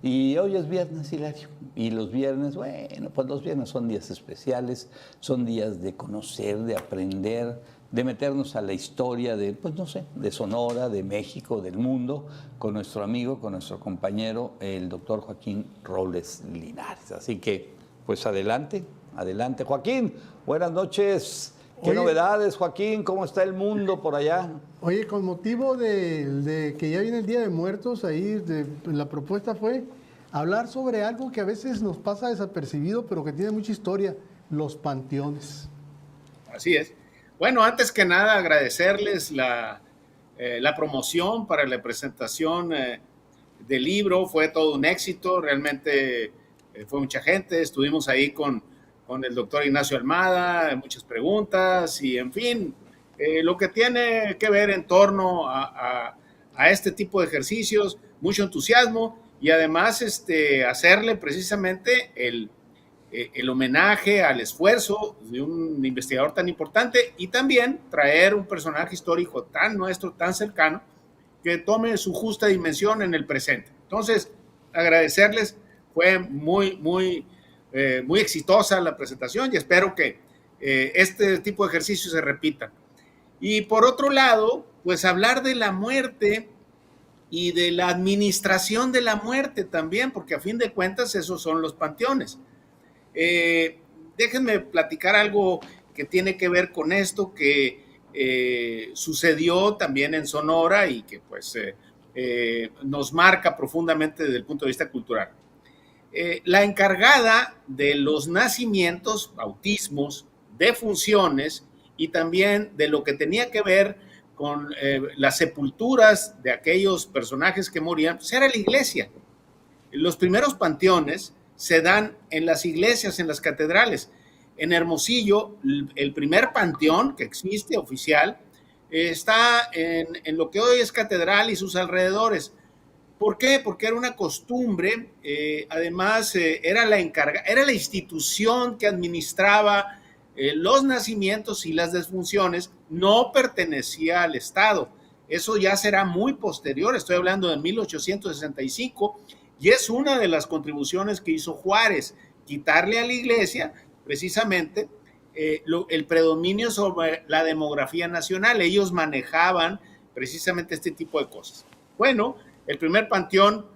Y hoy es viernes, Hilario. Y los viernes, bueno, pues los viernes son días especiales, son días de conocer, de aprender, de meternos a la historia de, pues no sé, de Sonora, de México, del mundo, con nuestro amigo, con nuestro compañero, el doctor Joaquín Robles Linares. Así que, pues adelante, adelante. Joaquín, buenas noches. ¿Qué novedades, Joaquín? ¿Cómo está el mundo por allá? Oye, con motivo de que ya viene el Día de Muertos, la propuesta fue hablar sobre algo que a veces nos pasa desapercibido, pero que tiene mucha historia, los panteones. Así es. Bueno, antes que nada, agradecerles la promoción para la presentación del libro. Fue todo un éxito, realmente fue mucha gente. Estuvimos ahí con el doctor Ignacio Almada, muchas preguntas y, en fin, lo que tiene que ver en torno a este tipo de ejercicios, mucho entusiasmo y además hacerle precisamente el homenaje al esfuerzo de un investigador tan importante y también traer un personaje histórico tan nuestro, tan cercano, que tome su justa dimensión en el presente. Entonces, agradecerles, fue muy exitosa la presentación y espero que este tipo de ejercicios se repitan. Y por otro lado, pues hablar de la muerte y de la administración de la muerte también, porque a fin de cuentas esos son los panteones. Déjenme platicar algo que tiene que ver con esto, que sucedió también en Sonora y que pues nos marca profundamente desde el punto de vista cultural. La encargada de los nacimientos, bautismos, defunciones y también de lo que tenía que ver con las sepulturas de aquellos personajes que morían, pues era la iglesia. Los primeros panteones se dan en las iglesias, en las catedrales. En Hermosillo, el primer panteón que existe oficial está en lo que hoy es catedral y sus alrededores. ¿Por qué? Porque era una costumbre, además era la institución que administraba los nacimientos y las defunciones, no pertenecía al Estado. Eso ya será muy posterior, estoy hablando de 1865, y es una de las contribuciones que hizo Juárez, quitarle a la iglesia precisamente el predominio sobre la demografía nacional. Ellos manejaban precisamente este tipo de cosas. Bueno, el primer panteón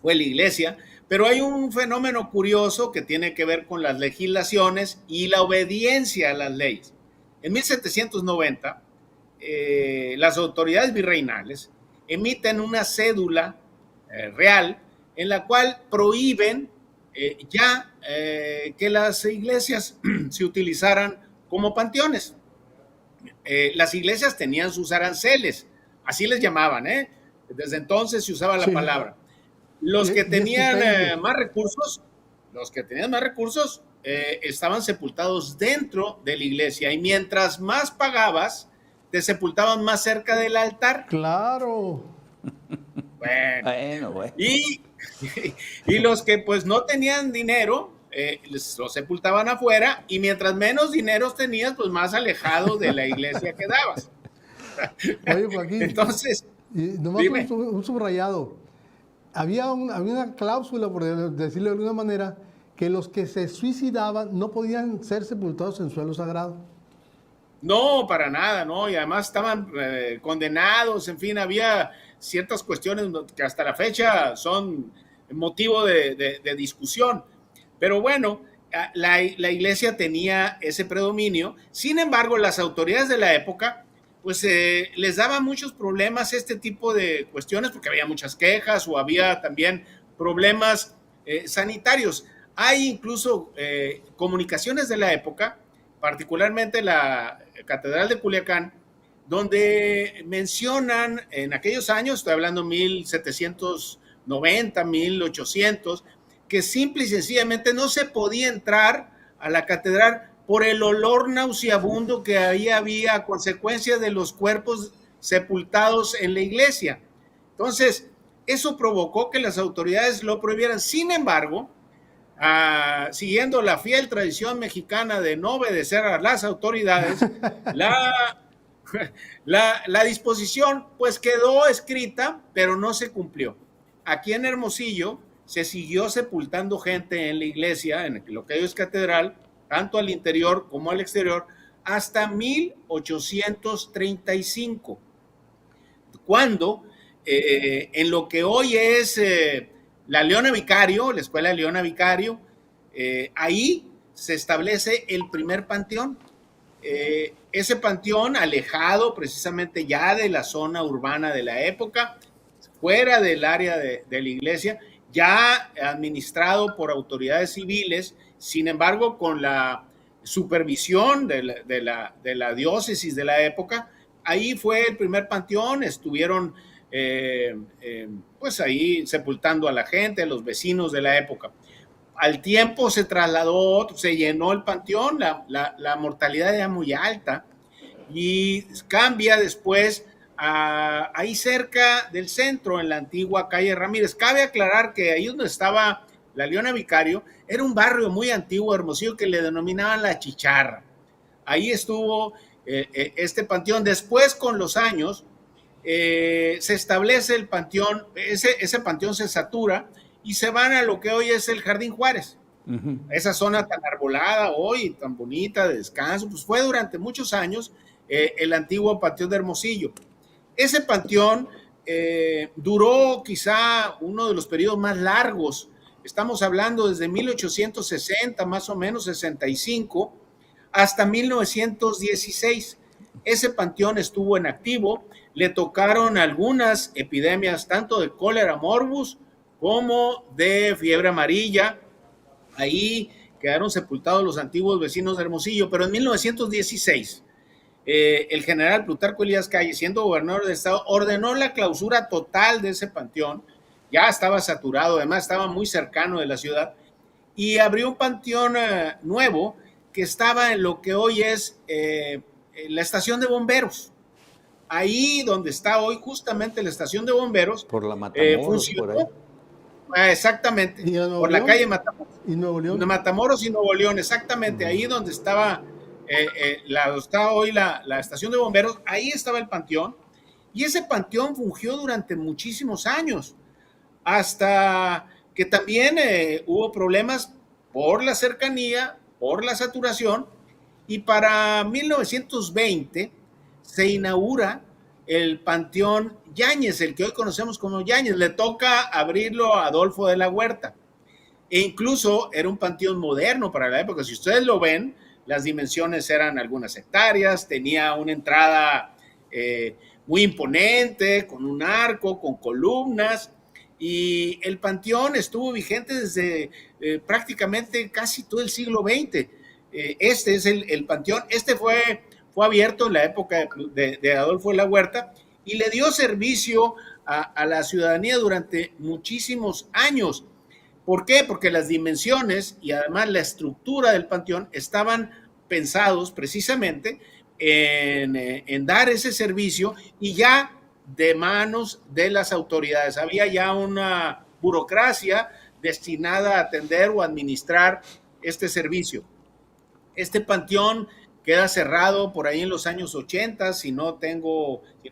fue la iglesia, pero hay un fenómeno curioso que tiene que ver con las legislaciones y la obediencia a las leyes. En 1790, las autoridades virreinales emiten una cédula real en la cual prohíben que las iglesias se utilizaran como panteones. Las iglesias tenían sus aranceles, así les llamaban, desde entonces se usaba la palabra. Los que tenían más recursos, estaban sepultados dentro de la iglesia y mientras más pagabas, te sepultaban más cerca del altar. Claro. Bueno. Y los que pues no tenían dinero, los sepultaban afuera y mientras menos dinero tenías, pues más alejado de la iglesia quedabas. Oye, Joaquín. Entonces, nomás un subrayado. Había una cláusula, por decirlo de alguna manera, que los que se suicidaban no podían ser sepultados en suelo sagrado. No, para nada, no, y además estaban condenados, en fin, había ciertas cuestiones que hasta la fecha son motivo de discusión. Pero bueno, la iglesia tenía ese predominio. Sin embargo, las autoridades de la época pues les daba muchos problemas este tipo de cuestiones porque había muchas quejas o había también problemas sanitarios. Hay incluso comunicaciones de la época, particularmente la Catedral de Culiacán, donde mencionan en aquellos años, estoy hablando 1790, 1800, que simple y sencillamente no se podía entrar a la catedral por el olor nauseabundo que ahí había a consecuencia de los cuerpos sepultados en la iglesia. Entonces, eso provocó que las autoridades lo prohibieran. Sin embargo, siguiendo la fiel tradición mexicana de no obedecer a las autoridades, la disposición pues quedó escrita, pero no se cumplió. Aquí en Hermosillo se siguió sepultando gente en la iglesia, en lo que hoy es catedral, tanto al interior como al exterior, hasta 1835, cuando en lo que hoy es la Leona Vicario, la Escuela de Leona Vicario, ahí se establece el primer panteón. Ese panteón, alejado precisamente ya de la zona urbana de la época, fuera del área de la iglesia, ya administrado por autoridades civiles, sin embargo, con la supervisión de la diócesis de la época. Ahí fue el primer panteón, estuvieron pues ahí sepultando a la gente, a los vecinos de la época. Al tiempo se trasladó, se llenó el panteón, la mortalidad era muy alta y cambia después ahí cerca del centro, en la antigua calle Ramírez. Cabe aclarar que ahí donde estaba la Leona Vicario era un barrio muy antiguo, Hermosillo, que le denominaban La Chicharra. Ahí estuvo este panteón. Después, con los años, se establece el panteón, ese panteón se satura y se van a lo que hoy es el Jardín Juárez. Esa zona tan arbolada hoy, tan bonita, de descanso, pues fue durante muchos años el antiguo panteón de Hermosillo. Ese panteón duró quizá uno de los periodos más largos. Estamos hablando desde 1860, más o menos 65, hasta 1916. Ese panteón estuvo en activo. Le tocaron algunas epidemias, tanto de cólera morbus como de fiebre amarilla. Ahí quedaron sepultados los antiguos vecinos de Hermosillo, pero en 1916 el general Plutarco Elías Calles, siendo gobernador del estado, ordenó la clausura total de ese panteón. Ya estaba saturado, además estaba muy cercano de la ciudad, y abrió un panteón nuevo que estaba en lo que hoy es la estación de bomberos. Ahí donde está hoy justamente la estación de bomberos, por la Matamoros, funcionó, por ahí. Exactamente, por la calle Matamoros. ¿Y Nuevo León? De Matamoros y Nuevo León, exactamente, ahí donde estaba está hoy la estación de bomberos, ahí estaba el panteón, y ese panteón fungió durante muchísimos años, hasta que también hubo problemas por la cercanía, por la saturación, y para 1920 se inaugura el Panteón Yáñez, el que hoy conocemos como Yáñez. Le toca abrirlo a Adolfo de la Huerta, e incluso era un panteón moderno para la época. Si ustedes lo ven, las dimensiones eran algunas hectáreas, tenía una entrada muy imponente, con un arco, con columnas, y el panteón estuvo vigente desde prácticamente casi todo el siglo XX. Este es el panteón, fue abierto en la época de Adolfo de la Huerta y le dio servicio a la ciudadanía durante muchísimos años. ¿Por qué? Porque las dimensiones y además la estructura del panteón estaban pensados precisamente en dar ese servicio, y ya de manos de las autoridades. Había ya una burocracia destinada a atender o administrar este servicio. Este panteón queda cerrado por ahí en los años 80, si no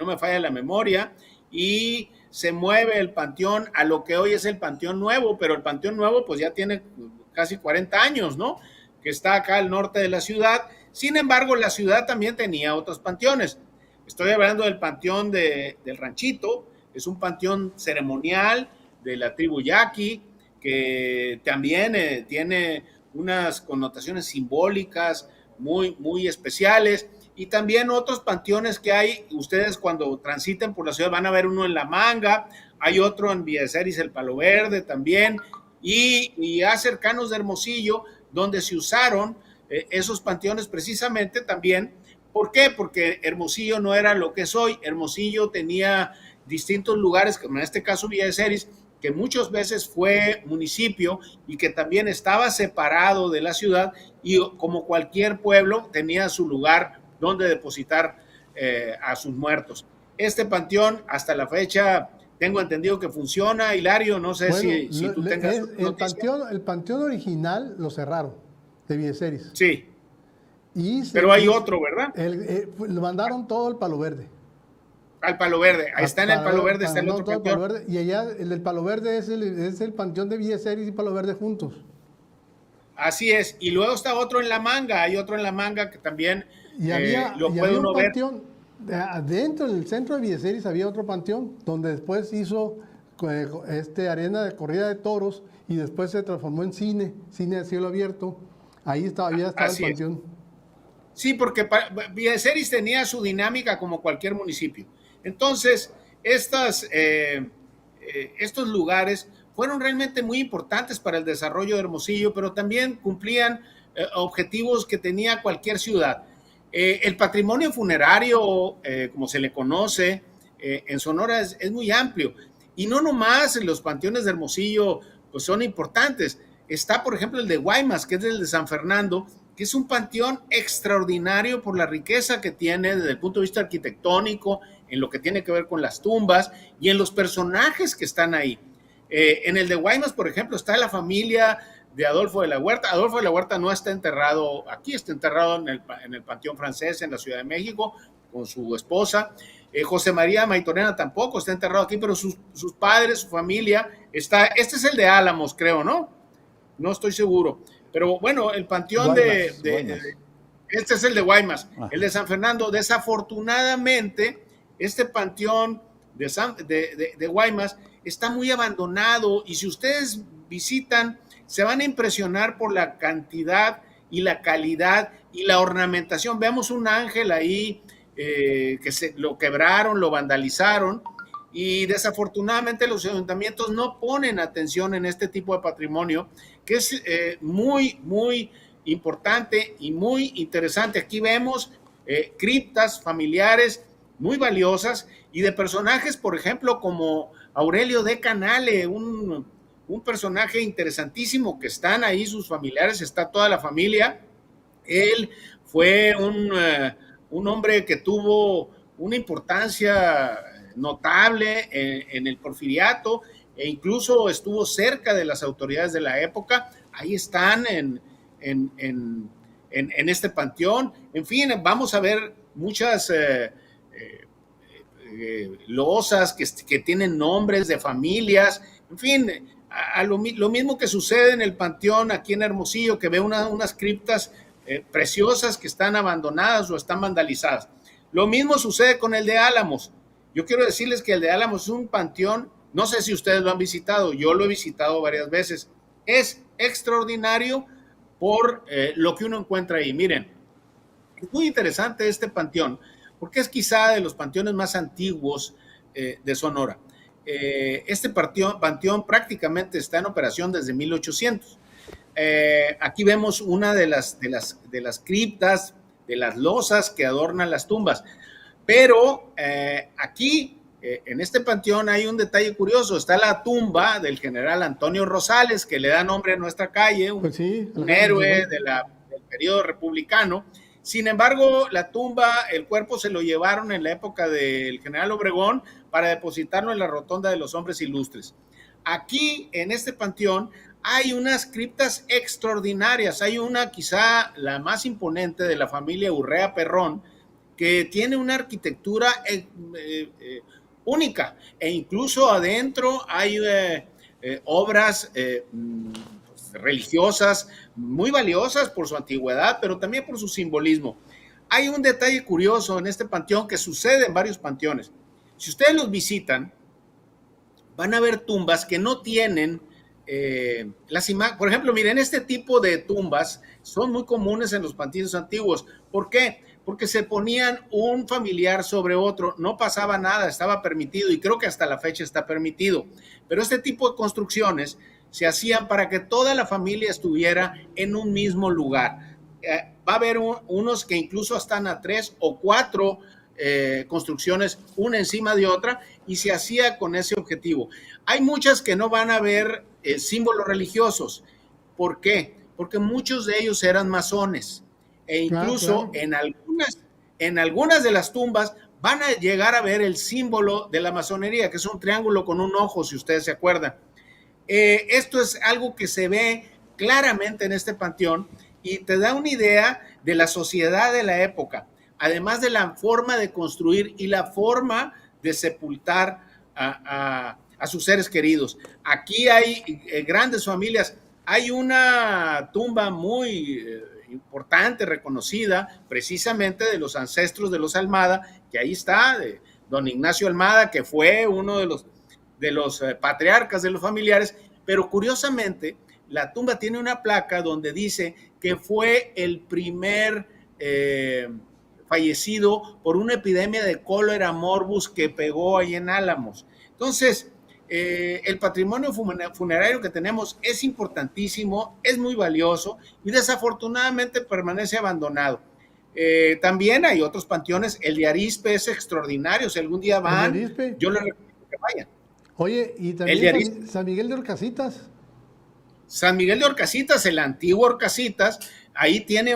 me falla la memoria, y se mueve el panteón a lo que hoy es el Panteón Nuevo, pero el Panteón Nuevo pues ya tiene casi 40 años, ¿no? Que está acá al norte de la ciudad. Sin embargo, la ciudad también tenía otros panteones. Estoy hablando del Panteón del Ranchito, es un panteón ceremonial de la tribu Yaqui, que también tiene unas connotaciones simbólicas muy, muy especiales. Y también otros panteones que hay, ustedes cuando transiten por la ciudad van a ver uno en La Manga, hay otro en Villa de Ceris, el Palo Verde también, y ya cercanos de Hermosillo, donde se usaron esos panteones precisamente también. ¿Por qué? Porque Hermosillo no era lo que es hoy. Hermosillo tenía distintos lugares, como en este caso Villa de Ceris, que muchas veces fue municipio y que también estaba separado de la ciudad, y como cualquier pueblo tenía su lugar donde depositar a sus muertos. Este panteón hasta la fecha tengo entendido que funciona. Hilario, no sé si tú tengas el panteón original lo cerraron de Villa de Ceris. Sí, pero hay otro, ¿verdad? Lo mandaron todo al Palo Verde. Al Palo Verde, ahí está en el Palo Verde, está el otro todo el panteón. Palo Verde, y allá el del Palo Verde es el panteón de Villa Ceres y Palo Verde juntos. Así es, y luego está otro en La Manga, hay otro en La Manga que también lo puede uno ver. Dentro del centro de Villa Ceres había otro panteón, donde después hizo arena de corrida de toros, y después se transformó en cine a cielo abierto. Ahí había estado el panteón. Sí, porque Villa Ceres tenía su dinámica como cualquier municipio. Entonces, estos lugares fueron realmente muy importantes para el desarrollo de Hermosillo, pero también cumplían objetivos que tenía cualquier ciudad. El patrimonio funerario, como se le conoce, en Sonora es muy amplio. Y no nomás los panteones de Hermosillo pues son importantes. Está, por ejemplo, el de Guaymas, que es el de San Fernando, que es un panteón extraordinario por la riqueza que tiene desde el punto de vista arquitectónico, en lo que tiene que ver con las tumbas y en los personajes que están ahí. En el de Guaymas, por ejemplo, está la familia de Adolfo de la Huerta. Adolfo de la Huerta no está enterrado aquí, está enterrado en el Panteón Francés, en la Ciudad de México, con su esposa. José María Maitorena tampoco está enterrado aquí, pero sus padres, su familia, está. Este es el de Álamos, creo, ¿no? No estoy seguro. Pero bueno, el panteón Guaymas. Este es el de Guaymas. Ajá. El de San Fernando. Desafortunadamente, este panteón de Guaymas está muy abandonado, y si ustedes visitan, se van a impresionar por la cantidad y la calidad y la ornamentación. Veamos un ángel ahí que lo quebraron, lo vandalizaron, y desafortunadamente los ayuntamientos no ponen atención en este tipo de patrimonio, que es muy, muy importante y muy interesante. Aquí vemos criptas familiares muy valiosas y de personajes, por ejemplo, como Aurelio de Canale, un personaje interesantísimo, que están ahí sus familiares, está toda la familia. Él fue un hombre que tuvo una importancia notable en el porfiriato, e incluso estuvo cerca de las autoridades de la época. Ahí están en este panteón. En fin, vamos a ver muchas losas que tienen nombres de familias. En fin, lo mismo que sucede en el panteón aquí en Hermosillo, que ve unas criptas preciosas que están abandonadas o están vandalizadas. Lo mismo sucede con el de Álamos. Yo quiero decirles que el de Álamos es un panteón, no sé si ustedes lo han visitado, yo lo he visitado varias veces. Es extraordinario por lo que uno encuentra ahí. Miren, es muy interesante este panteón, porque es quizá de los panteones más antiguos de Sonora. Este panteón prácticamente está en operación desde 1800. Aquí vemos una de las criptas, de las losas que adornan las tumbas. Pero aquí, en este panteón, hay un detalle curioso. Está la tumba del general Antonio Rosales, que le da nombre a nuestra calle, un héroe del periodo republicano. Sin embargo, la tumba, el cuerpo se lo llevaron en la época del general Obregón para depositarlo en la rotonda de los hombres ilustres. Aquí, en este panteón, hay unas criptas extraordinarias. Hay una, quizá la más imponente, de la familia Urrea Perrón, que tiene una arquitectura única, e incluso adentro hay obras religiosas muy valiosas por su antigüedad, pero también por su simbolismo. Hay un detalle curioso en este panteón que sucede en varios panteones. Si ustedes los visitan, van a ver tumbas que no tienen las imágenes. Por ejemplo, miren, este tipo de tumbas son muy comunes en los panteones antiguos. ¿Por qué? Porque se ponían un familiar sobre otro, no pasaba nada, estaba permitido, y creo que hasta la fecha está permitido. Pero este tipo de construcciones se hacían para que toda la familia estuviera en un mismo lugar. Va a haber unos que incluso están a 3 o 4 construcciones, una encima de otra, y se hacía con ese objetivo. Hay muchas que no van a ver símbolos religiosos. ¿Por qué? Porque muchos de ellos eran masones, e incluso claro. En algunas de las tumbas van a llegar a ver el símbolo de la masonería, que es un triángulo con un ojo, si ustedes se acuerdan. Esto es algo que se ve claramente en este panteón y te da una idea de la sociedad de la época, además de la forma de construir y la forma de sepultar a sus seres queridos. Aquí hay grandes familias. Hay una tumba muy importante, reconocida, precisamente de los ancestros de los Almada, que ahí está, de don Ignacio Almada, que fue uno de los patriarcas de los familiares, pero curiosamente la tumba tiene una placa donde dice que fue el primer fallecido por una epidemia de cólera morbus que pegó ahí en Álamos. Entonces, el patrimonio funerario que tenemos es importantísimo, es muy valioso y desafortunadamente permanece abandonado. También hay otros panteones, el de Arizpe es extraordinario, si algún día van, yo les recomiendo que vayan. Oye, y también San Miguel de Orcasitas. San Miguel de Orcasitas, el antiguo Orcasitas, ahí tiene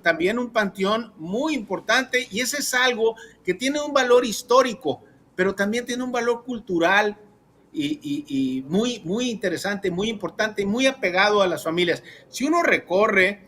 también un panteón muy importante y ese es algo que tiene un valor histórico, pero también tiene un valor cultural y muy, muy interesante, muy importante y muy apegado a las familias. Si uno recorre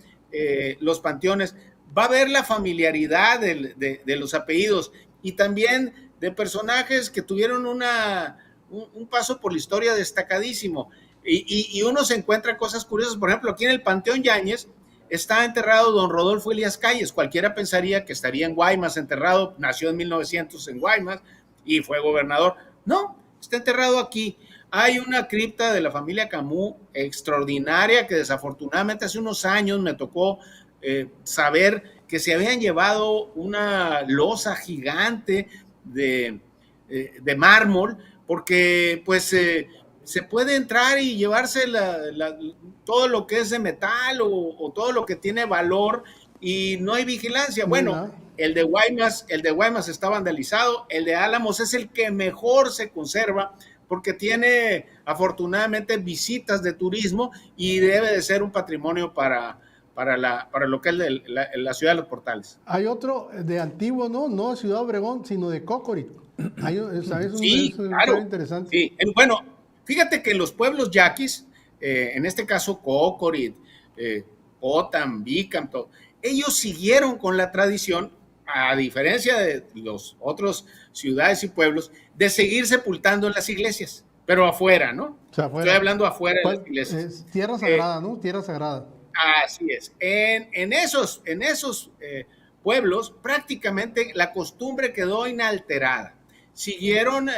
los panteones, va a ver la familiaridad de los apellidos y también de personajes que tuvieron un paso por la historia destacadísimo. Y uno se encuentra cosas curiosas. Por ejemplo, aquí en el Panteón Yáñez está enterrado don Rodolfo Elías Calles. Cualquiera pensaría que estaría en Guaymas enterrado. Nació en 1900 en Guaymas y fue gobernador. No, está enterrado aquí. Hay una cripta de la familia Camus extraordinaria que desafortunadamente hace unos años me tocó saber que se habían llevado una losa gigante de mármol porque pues se puede entrar y llevarse todo lo que es de metal o todo lo que tiene valor y no hay vigilancia. Bueno, el de Guaymas está vandalizado, el de Álamos es el que mejor se conserva porque tiene afortunadamente visitas de turismo y debe de ser un patrimonio para lo que es la ciudad de los Portales. Hay otro de antiguo, no de Ciudad Obregón, sino de Cocorit. Sí, claro. Interesante. Sí. Bueno, fíjate que los pueblos yaquis, en este caso Cocorit, Potam, Bicam, ellos siguieron con la tradición, a diferencia de los otros ciudades y pueblos, de seguir sepultando en las iglesias, pero afuera, ¿no? O sea, afuera. Estoy hablando afuera de las iglesias. Tierra sagrada, ¿no? Tierra sagrada. Así es. En esos pueblos prácticamente la costumbre quedó inalterada. Siguieron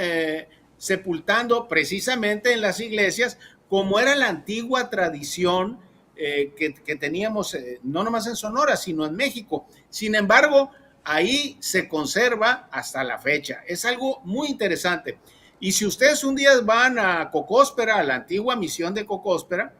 sepultando precisamente en las iglesias como era la antigua tradición que teníamos no nomás en Sonora, sino en México. Sin embargo, ahí se conserva hasta la fecha. Es algo muy interesante. Y si ustedes un día van a Cocóspera, a la antigua misión de Cocóspera,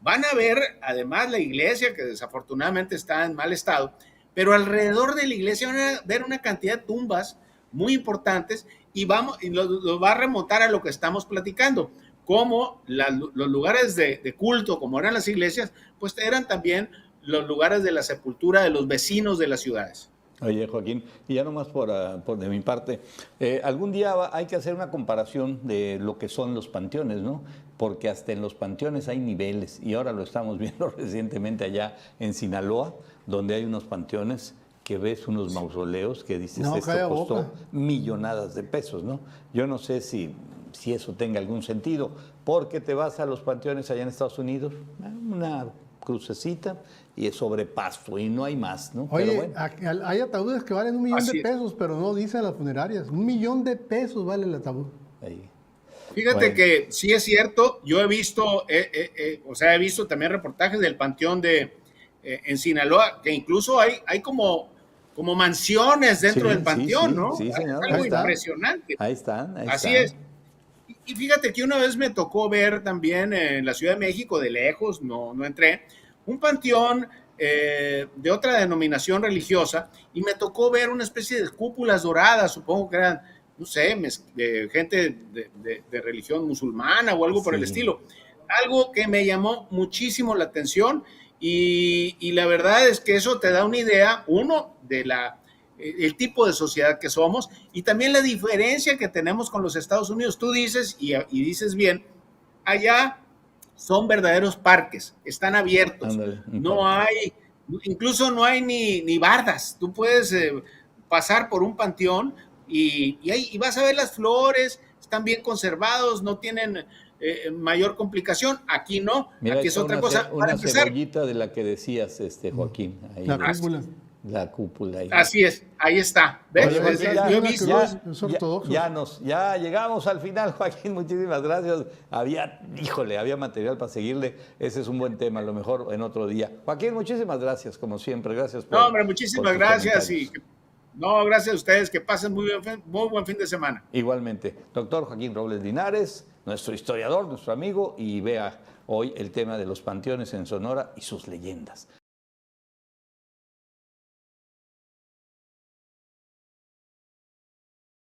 van a ver además la iglesia, que desafortunadamente está en mal estado, pero alrededor de la iglesia van a ver una cantidad de tumbas muy importantes y lo va a remontar a lo que estamos platicando, como los lugares de culto, como eran las iglesias, pues eran también los lugares de la sepultura de los vecinos de las ciudades. Oye, Joaquín, y ya nomás de mi parte, algún día hay que hacer una comparación de lo que son los panteones, ¿no? Porque hasta en los panteones hay niveles, y ahora lo estamos viendo recientemente allá en Sinaloa, donde hay unos panteones que ves unos mausoleos que dices, esto costó millonadas de pesos, ¿no? Yo no sé si eso tenga algún sentido, porque te vas a los panteones allá en Estados Unidos, una crucecita y es sobrepaso y no hay más, ¿no? Oye, pero bueno. Hay ataúdes que valen $1 millón de pesos, pero no dicen las funerarias. $1 millón de pesos vale el ataúd. Ahí. Fíjate que sí es cierto, yo he visto, he visto también reportajes del panteón en Sinaloa, que incluso hay como mansiones dentro del panteón, ¿no? Sí, señor. Algo impresionante. Ahí están. Así es. Y fíjate que una vez me tocó ver también en la Ciudad de México, de lejos, no entré, un panteón de otra denominación religiosa y me tocó ver una especie de cúpulas doradas, supongo que eran, no sé, gente de religión musulmana o algo por el estilo. Algo que me llamó muchísimo la atención y la verdad es que eso te da una idea, uno, de el tipo de sociedad que somos y también la diferencia que tenemos con los Estados Unidos. Tú dices, y dices bien, allá son verdaderos parques, están abiertos, incluso no hay ni bardas. Tú puedes pasar por un panteón y vas a ver las flores, están bien conservados, no tienen mayor complicación. Aquí no, Mira, aquí es otra cosa. Para una empezar, cebollita de la que decías, Joaquín. Ahí La de- cúpula. La cúpula. Ahí. así es, ahí está. ¿Ves? Oye, Joaquín, Yo he visto. Es ortodoxo. ya llegamos al final, Joaquín, muchísimas gracias. Había material para seguirle. Ese es un buen tema, a lo mejor en otro día. Joaquín, muchísimas gracias, como siempre. Gracias por. No, hombre, por muchísimas tus gracias. comentarios. No, gracias a ustedes. Que pasen muy buen fin de semana. Igualmente, doctor Joaquín Robles Linares, nuestro historiador, nuestro amigo, y vea hoy el tema de los panteones en Sonora y sus leyendas.